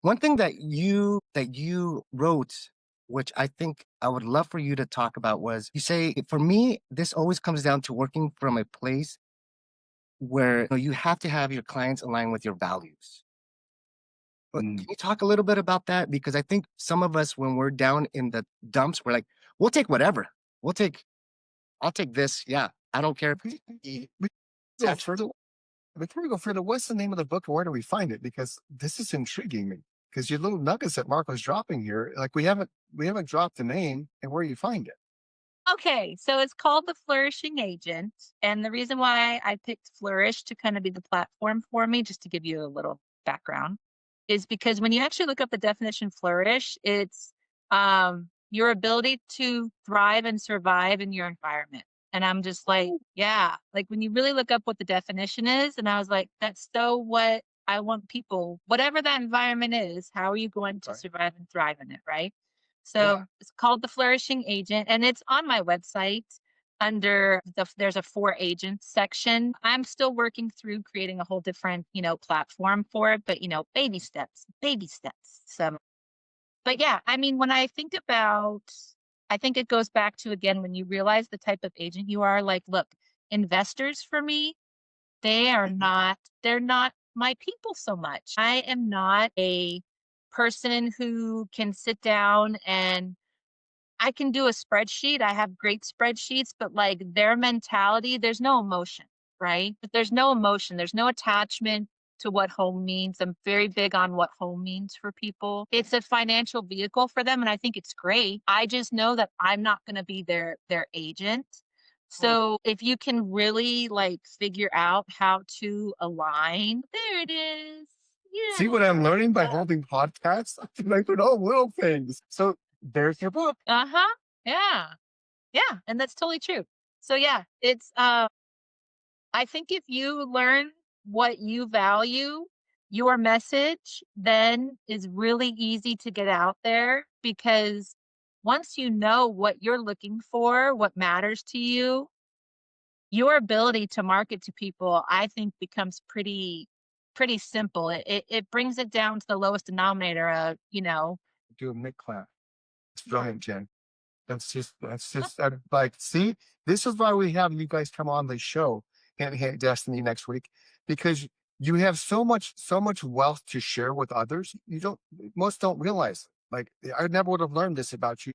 One thing that you wrote, which I think I would love for you to talk about, was you say, for me, this always comes down to working from a place where you have to have your clients align with your values. But can Mm. you talk a little bit about that? Because I think some of us, when we're down in the dumps, we're like, we'll take whatever. We'll take, I'll take this. Yeah. I don't care if it's We go attached. further. Before we go further, what's the name of the book and where do we find it? Because this is intriguing me. Because your little nuggets that Marco's dropping here, like we haven't dropped the name and where you find it. Okay, so it's called The Flourishing Agent, and the reason why I picked Flourish to kind of be the platform for me, just to give you a little background, is because when you actually look up the definition flourish, it's your ability to thrive and survive in your environment. And I'm just like, yeah, like when you really look up what the definition is, and I was like, that's so what I want people, whatever that environment is, how are you going to Right. survive and thrive in it, right? Yeah. So it's called The Flourishing Agent, and it's on my website under there's a for agents section. I'm still working through creating a whole different, platform for it, but baby steps, baby steps. So, but yeah, I mean, when I think about, I think it goes back to again, when you realize the type of agent you are, like, look, investors for me, they're not my people so much. I am not a person who can sit down and I can do a spreadsheet. I have great spreadsheets, but like their mentality, there's no emotion, right? But there's no emotion, there's no attachment to what home means. I'm very big on what home means for people. It's a financial vehicle for them, and I think it's great. I just know that I'm not going to be their agent. Oh. So if you can really like figure out how to align, there it is. See what I'm Yeah. learning by holding podcasts? I learn all little things. So there's your book. Uh-huh. Yeah. Yeah, and that's totally true. So yeah, it's I think if you learn what you value, your message then is really easy to get out there because once you know what you're looking for, what matters to you, your ability to market to people, I think becomes pretty simple. It brings it down to the lowest denominator of, Do a mid class. It's brilliant, Jen. I'm like, see, this is why we have you guys come on the show, Hand in Hand Destiny next week, because you have so much wealth to share with others. You don't, most don't realize. Like, I never would have learned this about you